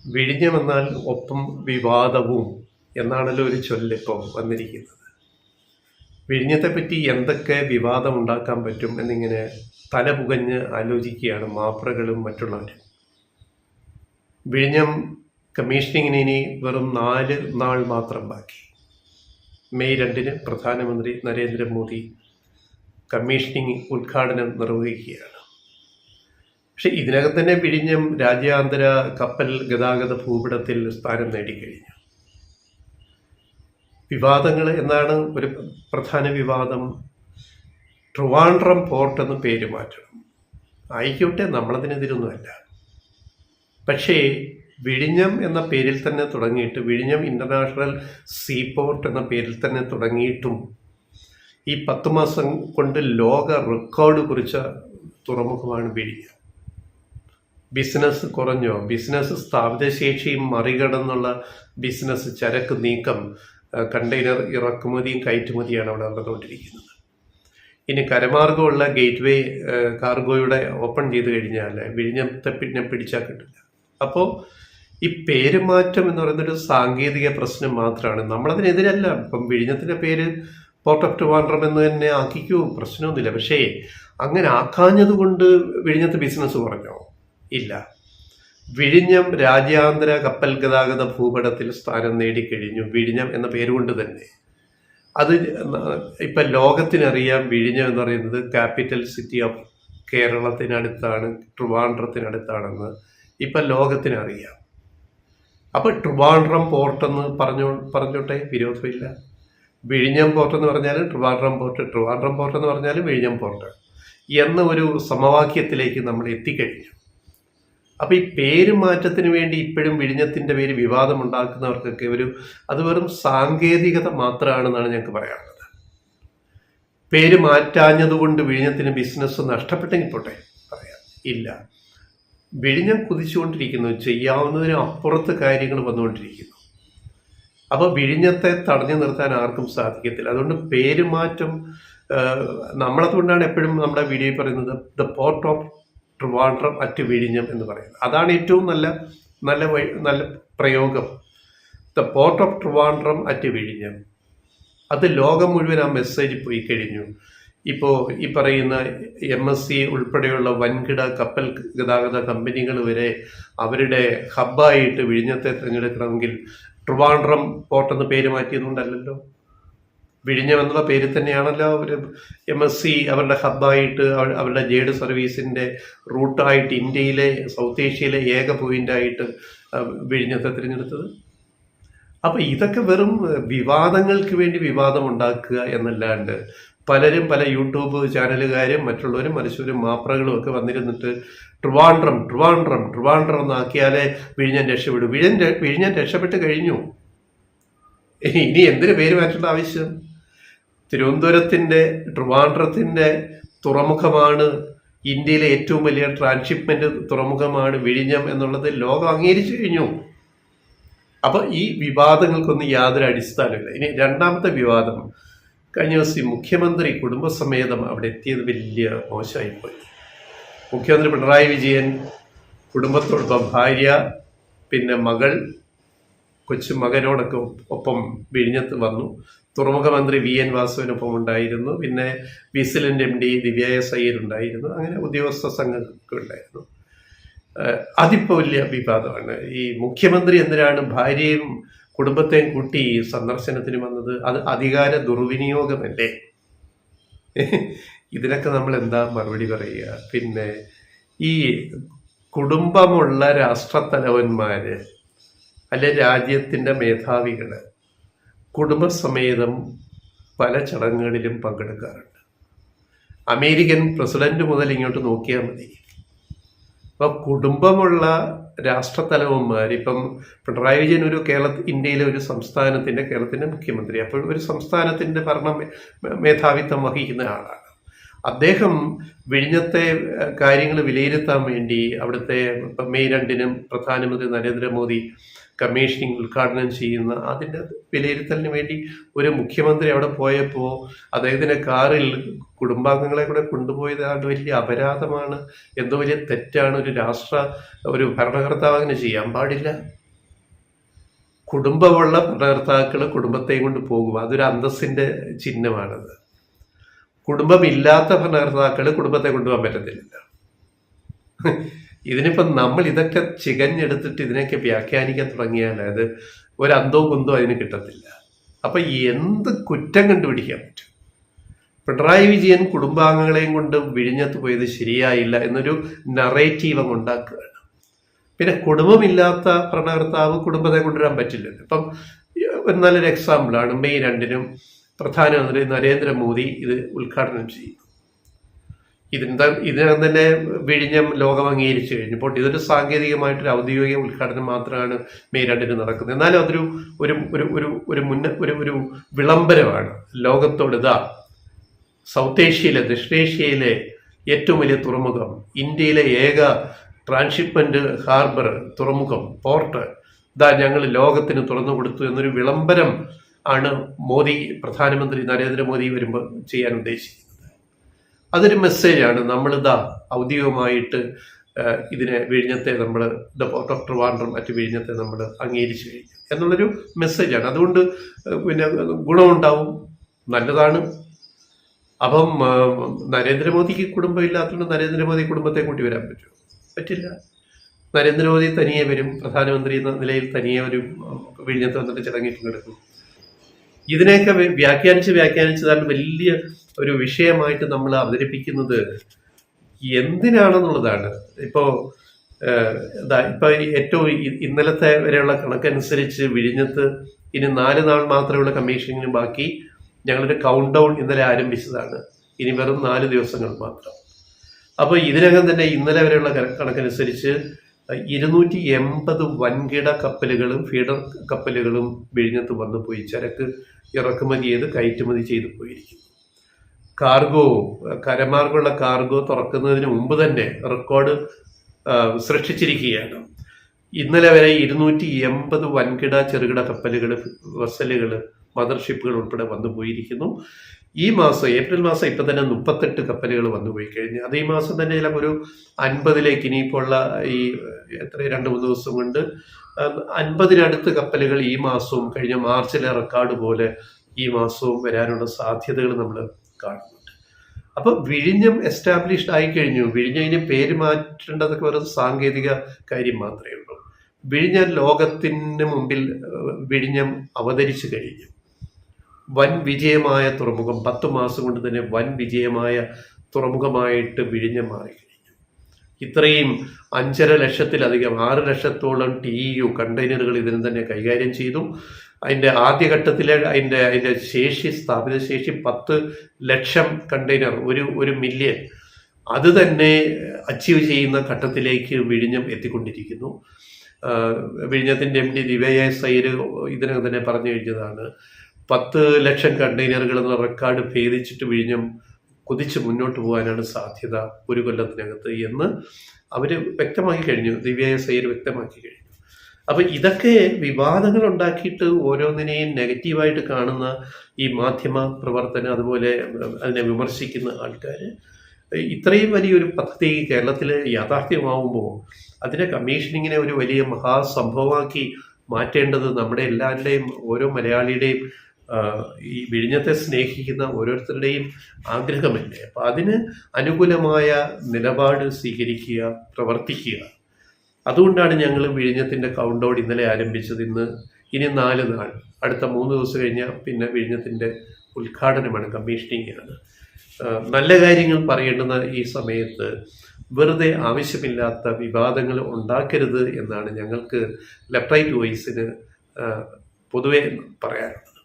വിഴിഞ്ഞമെന്നാൽ ഒപ്പം വിവാദവും എന്നാണല്ലോ ഒരു ചൊല്ലിപ്പോൾ വന്നിരിക്കുന്നത്. വിഴിഞ്ഞത്തെപ്പറ്റി എന്തൊക്കെ വിവാദം ഉണ്ടാക്കാൻ പറ്റും എന്നിങ്ങനെ തലപുകഞ്ഞ് ആലോചിക്കുകയാണ് മാപ്രകളും മറ്റുള്ളവരും. വിഴിഞ്ഞം കമ്മീഷനിങ്ങിന് ഇനി വെറും 4 നാൾ മാത്രം ബാക്കി. മെയ് 2 പ്രധാനമന്ത്രി നരേന്ദ്രമോദി കമ്മീഷനിങ് ഉദ്ഘാടനം നിർവഹിക്കുകയാണ്. പക്ഷെ ഇതിനകം തന്നെ വിഴിഞ്ഞം രാജ്യാന്തര കപ്പൽ ഗതാഗത ഭൂപടത്തിൽ സ്ഥാനം നേടിക്കഴിഞ്ഞു. വിവാദങ്ങൾ എന്നാണ് ഒരു പ്രധാന വിവാദം. ട്രിവാൻഡ്രം പോർട്ട് എന്ന് പേര് മാറ്റണം. ആയിക്കോട്ടെ, നമ്മളതിനെതിരൊന്നുമല്ല. പക്ഷേ വിഴിഞ്ഞം എന്ന പേരിൽ തന്നെ തുടങ്ങിയിട്ട്, വിഴിഞ്ഞം ഇൻ്റർനാഷണൽ സീപോർട്ട് എന്ന പേരിൽ തന്നെ തുടങ്ങിയിട്ടും ഈ 10 മാസം കൊണ്ട് ലോക റെക്കോർഡ് കുറിച്ച തുറമുഖമാണ് വിഴിഞ്ഞം. ബിസിനസ് കുറഞ്ഞോ? ബിസിനസ് സ്ഥാപിതശേഷിയും മറികടന്നുള്ള ബിസിനസ്, ചരക്ക് നീക്കം, കണ്ടെയ്നർ ഇറക്കുമതിയും കയറ്റുമതിയാണ് അവിടെ നടന്നുകൊണ്ടിരിക്കുന്നത്. ഇനി കരമാർഗമുള്ള ഗേറ്റ് വേ കാർഗോയുടെ ഓപ്പൺ ചെയ്ത് കഴിഞ്ഞാൽ വിഴിഞ്ഞത്തെ പിന്നെ പിടിച്ചാൽ കിട്ടില്ല. അപ്പോൾ ഈ പേരുമാറ്റം എന്ന് പറയുന്നൊരു സാങ്കേതിക പ്രശ്നം മാത്രമാണ്. നമ്മളതിനെതിരല്ല. ഇപ്പം വിഴിഞ്ഞത്തിൻ്റെ പേര് പോർട്ട് ഓഫ് ട്രിവാൻഡ്രം എന്ന് തന്നെ ആക്കിക്കൂ, പ്രശ്നമൊന്നുമില്ല. പക്ഷേ അങ്ങനെ ആക്കാഞ്ഞത് കൊണ്ട് വിഴിഞ്ഞത്ത് ബിസിനസ് കുറഞ്ഞോ? ഇല്ല. വിഴിഞ്ഞം രാജ്യാന്തര കപ്പൽ ഗതാഗത ഭൂപടത്തിൽ സ്ഥാനം നേടിക്കഴിഞ്ഞു, വിഴിഞ്ഞം എന്ന പേരുകൊണ്ട് തന്നെ. അത് ഇപ്പം ലോകത്തിനറിയാം വിഴിഞ്ഞം എന്ന് പറയുന്നത് ക്യാപിറ്റൽ സിറ്റി ഓഫ് കേരളത്തിനടുത്താണ്, ട്രിവാൻഡ്രത്തിനടുത്താണെന്ന് ഇപ്പം ലോകത്തിനറിയാം. അപ്പോൾ ട്രിവാൻഡ്രം പോർട്ടെന്ന് പറഞ്ഞോട്ടെ, വിരോധമില്ല. വിഴിഞ്ഞം പോർട്ട് എന്ന് പറഞ്ഞാലും ട്രിവാൻഡ്രം പോർട്ട്, ട്രിവാൻഡ്രം പോർട്ട് എന്ന് പറഞ്ഞാലും വിഴിഞ്ഞം പോർട്ട് എന്ന ഒരു സമവാക്യത്തിലേക്ക് നമ്മൾ എത്തിക്കഴിഞ്ഞു. അപ്പോൾ ഈ പേര് മാറ്റത്തിന് വേണ്ടി ഇപ്പോഴും വിഴിഞ്ഞത്തിൻ്റെ പേര് വിവാദമുണ്ടാക്കുന്നവർക്കൊക്കെ അത് വെറും സാങ്കേതികത മാത്രമാണെന്നാണ് ഞങ്ങൾക്ക് പറയാനുള്ളത്. പേര് മാറ്റാഞ്ഞതുകൊണ്ട് വിഴിഞ്ഞത്തിന് ബിസിനസ് നഷ്ടപ്പെട്ടെങ്കിൽ പോട്ടെ, പറയാം. ഇല്ല, വിഴിഞ്ഞം കുതിച്ചുകൊണ്ടിരിക്കുന്നു, ചെയ്യാവുന്നതിന് അപ്പുറത്ത് കാര്യങ്ങൾ വന്നുകൊണ്ടിരിക്കുന്നു. അപ്പോൾ വിഴിഞ്ഞത്തെ തടഞ്ഞു നിർത്താൻ ആർക്കും സാധിക്കത്തില്ല. അതുകൊണ്ട് പേരുമാറ്റം, നമ്മളതുകൊണ്ടാണ് എപ്പോഴും നമ്മുടെ വീഡിയോയിൽ പറയുന്നത് the port of Trivandrum at വിഴിഞ്ഞം എന്ന് പറയുന്നത്. അതാണ് ഏറ്റവും നല്ല പ്രയോഗം. The port of Trivandrum at വിഴിഞ്ഞം. അത് ലോകം മുഴുവൻ ആ മെസ്സേജ് പോയി കഴിഞ്ഞു. ഇപ്പോൾ ഈ പറയുന്ന MSC ഉൾപ്പെടെയുള്ള വൻകിട കപ്പൽ ഗതാഗത കമ്പനികൾ വരെ അവരുടെ ഹബ്ബായിട്ട് വിഴിഞ്ഞത്തെ തിരഞ്ഞെടുക്കണമെങ്കിൽ ട്രിവാൻഡ്രം പോർട്ട് എന്ന് പേര് മാറ്റിയതുകൊണ്ടല്ലല്ലോ. വിഴിഞ്ഞം എന്നുള്ള പേര് തന്നെയാണല്ലോ അവർ MSC അവരുടെ ഹബ്ബായിട്ട്, അവരുടെ ജേഡ് സർവീസിൻ്റെ റൂട്ടായിട്ട് ഇന്ത്യയിലെ, സൗത്ത് ഏഷ്യയിലെ ഏക പോയിൻ്റായിട്ട് വിഴിഞ്ഞത്തെ തിരഞ്ഞെടുത്തത്. അപ്പം ഇതൊക്കെ വെറും വിവാദങ്ങൾക്ക് വേണ്ടി വിവാദം ഉണ്ടാക്കുക എന്നല്ലാണ്ട് പലരും, പല യൂട്യൂബ് ചാനലുകാരും മറ്റുള്ളവരും മനുഷ്യരും മാപ്രകളും ഒക്കെ വന്നിരുന്നിട്ട് ട്രിവാൻഡ്രം എന്നാക്കിയാലേ വിഴിഞ്ഞം രക്ഷപ്പെടും. വിഴിഞ്ഞം രക്ഷപ്പെട്ട് കഴിഞ്ഞു. ഇനി എന്തിനു പേര് മാറ്റേണ്ട ആവശ്യം? തിരുവനന്തപുരത്തിൻ്റെ, ട്രിവാൻഡ്രത്തിൻ്റെ തുറമുഖമാണ്, ഇന്ത്യയിലെ ഏറ്റവും വലിയ ട്രാൻസ്ഷിപ്മെന്റ് തുറമുഖമാണ് വിഴിഞ്ഞം എന്നുള്ളത് ലോകം അംഗീകരിച്ചു കഴിഞ്ഞു. അപ്പോൾ ഈ വിവാദങ്ങൾക്കൊന്നും യാതൊരു അടിസ്ഥാനമില്ല. ഇനി രണ്ടാമത്തെ വിവാദം, കഴിഞ്ഞ ദിവസം മുഖ്യമന്ത്രി കുടുംബസമേതം അവിടെ എത്തിയത് വലിയ മോശമായിപ്പോയി. മുഖ്യമന്ത്രി പിണറായി വിജയൻ കുടുംബത്തോടൊപ്പം ഭാര്യ, പിന്നെ മകൾ, കൊച്ചുമകനോടൊക്കെ ഒപ്പം വിഴിഞ്ഞത്ത് വന്നു. തുറമുഖ മന്ത്രി VN വാസുവിനൊപ്പം ഉണ്ടായിരുന്നു. പിന്നെ വിസിലിൻ്റെ MD ദിവ്യ എസ് അയ്യർ ഉണ്ടായിരുന്നു. അങ്ങനെ ഉദ്യോഗസ്ഥ സംഘമൊക്കെ ഉണ്ടായിരുന്നു. അതിപ്പോൾ വലിയ വിവാദമാണ്. ഈ മുഖ്യമന്ത്രി എന്തിനാണ് ഭാര്യയും കുടുംബത്തെയും കൂട്ടി സന്ദർശനത്തിന് വന്നത്? അത് അധികാര ദുർവിനിയോഗമല്ലേ? ഇതിനൊക്കെ നമ്മൾ എന്താ മറുപടി പറയുക? പിന്നെ ഈ കുടുംബമുള്ള രാഷ്ട്രത്തലവന്മാര് അല്ലെ രാജ്യത്തിൻ്റെ മേധാവികൾ കുടുംബസമേതം പല ചടങ്ങുകളിലും പങ്കെടുക്കാറുണ്ട്. അമേരിക്കൻ പ്രസിഡന്റ് മുതൽ ഇങ്ങോട്ട് നോക്കിയാൽ മതി. അപ്പോൾ കുടുംബമുള്ള രാഷ്ട്രത്തലവന്മാർ, ഇപ്പം പിണറായി വിജയൻ ഒരു ഇന്ത്യയിലെ ഒരു സംസ്ഥാനത്തിൻ്റെ, കേരളത്തിൻ്റെ മുഖ്യമന്ത്രി, അപ്പോൾ ഒരു സംസ്ഥാനത്തിൻ്റെ ഭരണ മേധാവിത്വം വഹിക്കുന്ന ആളാണ്. അദ്ദേഹം വിഴിഞ്ഞത്തെ കാര്യങ്ങൾ വിലയിരുത്താൻ വേണ്ടി അവിടുത്തെ മെയ് 2-ന് പ്രധാനമന്ത്രി നരേന്ദ്രമോദി കമ്മീഷനിങ് ഉദ്ഘാടനം ചെയ്യുന്ന അതിൻ്റെ വിലയിരുത്തലിന് വേണ്ടി ഒരു മുഖ്യമന്ത്രി അവിടെ പോയപ്പോൾ അദ്ദേഹത്തിൻ്റെ കാറിൽ കുടുംബാംഗങ്ങളെ കൂടെ കൊണ്ടുപോയത് അത് വലിയ അപരാധമാണ്, എന്തോ വലിയ തെറ്റാണ്. ഒരു ഭരണകർത്താവ് അങ്ങനെ ചെയ്യാൻ പാടില്ല. കുടുംബമുള്ള ഭരണകർത്താക്കൾ കുടുംബത്തെയും കൊണ്ട് പോകുക, അതൊരു അന്തസ്സിൻ്റെ ചിഹ്നമാണത്. കുടുംബമില്ലാത്ത ഭരണകർത്താക്കൾ കുടുംബത്തെ കൊണ്ടുപോകാൻ പറ്റത്തില്ല. ഇതിനിപ്പം നമ്മൾ ഇതൊക്കെ ചികഞ്ഞെടുത്തിട്ട് ഇതിനൊക്കെ വ്യാഖ്യാനിക്കാൻ തുടങ്ങിയാൽ അത് ഒരന്തോ കുന്തോ അതിന് കിട്ടത്തില്ല. അപ്പം എന്ത് കുറ്റം കണ്ടുപിടിക്കാൻ പറ്റും? പിണറായി വിജയൻ കുടുംബാംഗങ്ങളെയും കൊണ്ട് വിഴിഞ്ഞത്ത് പോയത് ശരിയായില്ല എന്നൊരു നറേറ്റീവ് അങ്ങ് ഉണ്ടാക്കുകയാണ്. പിന്നെ കുടുംബമില്ലാത്ത ഭരണകർത്താവ് കുടുംബത്തെ കൊണ്ടുവരാൻ പറ്റില്ലല്ലോ. ഇപ്പം നല്ലൊരു എക്സാമ്പിളാണ് മെയ് 2-നും പ്രധാനമന്ത്രി നരേന്ദ്രമോദി ഇത് ഉദ്ഘാടനം ചെയ്യും. ഇതിനകം തന്നെ വിഴിഞ്ഞം ലോകം അംഗീകരിച്ചു കഴിഞ്ഞപ്പോൾ ഇതൊരു സാങ്കേതികമായിട്ടൊരു ഔദ്യോഗിക ഉദ്ഘാടനം മാത്രമാണ് മെയ് 2-ന് നടക്കുന്നത്. എന്നാലും അതൊരു ഒരു വിളംബരമാണ് ലോകത്തോട്. ഇതാ സൗത്ത് ഏഷ്യയിലെ ദക്ഷിണേഷ്യയിലെ ഏറ്റവും വലിയ തുറമുഖം, ഇന്ത്യയിലെ ഏക ട്രാൻസ്ഷിപ്മെന്റ് ഹാർബർ തുറമുഖം പോർട്ട് ഇതാ ഞങ്ങൾ ലോകത്തിന് തുറന്നു കൊടുത്തു എന്നൊരു വിളംബരം ആണ് പ്രധാനമന്ത്രി നരേന്ദ്രമോദി വരുമ്പോൾ ചെയ്യാൻ ഉദ്ദേശിക്കുന്നത്. അതൊരു മെസ്സേജാണ്. നമ്മളിതാ ഔദ്യോഗികമായിട്ട് ഇതിനെ വിഴിഞ്ഞത്തെ നമ്മൾ ദ പോർട്ട് ഓഫ് ട്രിവാൻഡ്രം മറ്റ് വിഴിഞ്ഞത്തെ നമ്മൾ അംഗീകരിച്ചു കഴിഞ്ഞു എന്നുള്ളൊരു മെസ്സേജാണ്. അതുകൊണ്ട് പിന്നെ ഗുണമുണ്ടാവും, നല്ലതാണ്. അപ്പം നരേന്ദ്രമോദിക്ക് കുടുംബമില്ലാത്തതുകൊണ്ട് നരേന്ദ്രമോദി കുടുംബത്തെ കൂട്ടി വരാൻ പറ്റുമോ? പറ്റില്ല. നരേന്ദ്രമോദി തനിയെ വരും, പ്രധാനമന്ത്രി എന്ന നിലയിൽ തനിയെ ഒരു വിഴിഞ്ഞത്ത് വന്നിട്ട് ചടങ്ങിൽ പങ്കെടുക്കും. ഇതിനെയൊക്കെ വ്യാഖ്യാനിച്ചതാണ് വലിയ ഒരു വിഷയമായിട്ട് നമ്മൾ അവതരിപ്പിക്കുന്നത് എന്തിനാണെന്നുള്ളതാണ്. ഇപ്പോ ഏറ്റവും ഇന്നലത്തെ വരെയുള്ള കണക്കനുസരിച്ച് വിഴിഞ്ഞത്ത് ഇനി 4 നാൾ മാത്രമുള്ള കമ്മീഷനിങ്ങിന് ബാക്കി. ഞങ്ങളൊരു കൗണ്ട് ഡൗൺ ഇന്നലെ ആരംഭിച്ചതാണ്. ഇനി വെറും 4 ദിവസങ്ങൾ മാത്രം. അപ്പോൾ ഇതിനകം തന്നെ ഇന്നലെ വരെയുള്ള കണക്കനുസരിച്ച് 280 വൻകിട കപ്പലുകളും ഫീഡർ കപ്പലുകളും വിഴിഞ്ഞത്ത് വന്നു പോയി ചരക്ക് ഇറക്കുമതി ചെയ്ത് കയറ്റുമതി ചെയ്തു പോയിരിക്കുന്നു. കരമാർഗമുള്ള കാർഗോ തുറക്കുന്നതിന് മുമ്പ് തന്നെ റെക്കോർഡ് സൃഷ്ടിച്ചിരിക്കുകയാണ്. ഇന്നലെ വരെ 280 വൻകിട ചെറുകിട കപ്പലുകൾ, വെസലുകൾ, മദർഷിപ്പുകൾ ഉൾപ്പെടെ വന്നു പോയിരിക്കുന്നു. ഈ മാസം ഏപ്രിൽ മാസം ഇപ്പം തന്നെ 38 കപ്പലുകൾ വന്നുപോയി കഴിഞ്ഞു. അത് ഈ മാസം തന്നെ ചിലപ്പോൾ ഒരു 50-ലേക്ക് ഇനിയിപ്പോൾ ഉള്ള ഈ 2-3 ദിവസം കൊണ്ട് 50-നടുത്ത് കപ്പലുകൾ ഈ മാസവും കഴിഞ്ഞ മാർച്ചിലെ റെക്കോർഡ് പോലെ ഈ മാസവും വരാനുള്ള സാധ്യതകൾ നമ്മൾ കാണുന്നുണ്ട്. അപ്പം വിഴിഞ്ഞം എസ്റ്റാബ്ലിഷ്ഡ് ആയി കഴിഞ്ഞു. വിഴിഞ്ഞതിന് പേര് മാറ്റേണ്ടതൊക്കെ ഒരു സാങ്കേതിക കാര്യം മാത്രമേ ഉള്ളൂ. വിഴിഞ്ഞം ലോകത്തിന് മുമ്പിൽ വിഴിഞ്ഞം അവതരിച്ചു കഴിഞ്ഞു. വൻ വിജയമായ തുറമുഖം, 10 മാസം കൊണ്ട് തന്നെ വൻ വിജയമായ തുറമുഖമായിട്ട് വിഴിഞ്ഞം മാറിക്കഴിഞ്ഞു. ഇത്രയും 5.5 ലക്ഷത്തിലധികം 6 ലക്ഷത്തോളം TEU കണ്ടെയ്നറുകൾ ഇതിന് തന്നെ കൈകാര്യം ചെയ്തു. അതിൻ്റെ ആദ്യഘട്ടത്തിലെ അതിൻ്റെ സ്ഥാപിത ശേഷി 10 ലക്ഷം കണ്ടെയ്നർ, 1 മില്യൺ, അത് തന്നെ അച്ചീവ് ചെയ്യുന്ന ഘട്ടത്തിലേക്ക് വിഴിഞ്ഞം എത്തിക്കൊണ്ടിരിക്കുന്നു. വിഴിഞ്ഞത്തിൻ്റെ MD ദിവ്യ സൈർ ഇതിനകം തന്നെ പറഞ്ഞു കഴിഞ്ഞതാണ് 10 ലക്ഷം കണ്ടെയ്നറുകൾ എന്ന റെക്കോർഡ് ഭേദിച്ചിട്ട് വിഴിഞ്ഞം കുതിച്ച് മുന്നോട്ട് പോകാനാണ് സാധ്യത 1 കൊല്ലത്തിനകത്ത് എന്ന് അവർ വ്യക്തമാക്കി കഴിഞ്ഞു. ദിവ്യ സൈർ വ്യക്തമാക്കി കഴിഞ്ഞു. അപ്പം ഇതൊക്കെ വിവാദങ്ങൾ ഉണ്ടാക്കിയിട്ട് ഓരോന്നിനെയും നെഗറ്റീവായിട്ട് കാണുന്ന ഈ മാധ്യമ പ്രവർത്തനം, അതുപോലെ അതിനെ വിമർശിക്കുന്ന ആൾക്കാർ ഇത്രയും വലിയൊരു പദ്ധതി കേരളത്തിൽ യാഥാർത്ഥ്യമാവുമ്പോൾ അതിനെ കമ്മീഷനിങ്ങിനെ ഒരു വലിയ മഹാസംഭവമാക്കി മാറ്റേണ്ടത് നമ്മുടെ എല്ലാവരുടെയും, ഓരോ മലയാളിയുടെയും, ഈ വിഴിഞ്ഞത്തെ സ്നേഹിക്കുന്ന ഓരോരുത്തരുടെയും ആഗ്രഹമല്ലേ. അപ്പം അതിന് അനുകൂലമായ നിലപാട് സ്വീകരിക്കുക, പ്രവർത്തിക്കുക. അതുകൊണ്ടാണ് ഞങ്ങൾ വിഴിഞ്ഞത്തിൻ്റെ കൗണ്ട് ഡൗൺ ഇന്നലെ ആരംഭിച്ചത്. ഇനി 4 നാൾ, അടുത്ത 3 ദിവസം കഴിഞ്ഞാൽ പിന്നെ വിഴിഞ്ഞത്തിൻ്റെ ഉദ്ഘാടനമാണ്, കമ്മീഷനിങ് ആണ്. നല്ല കാര്യങ്ങൾ പറയേണ്ടുന്ന ഈ സമയത്ത് വെറുതെ ആവശ്യമില്ലാത്ത വിവാദങ്ങൾ ഉണ്ടാക്കരുത് എന്നാണ് ഞങ്ങൾക്ക് ലെഫ്റ്റ് റൈറ്റ് വോയിസിന് പൊതുവെ പറയാനുള്ളത്.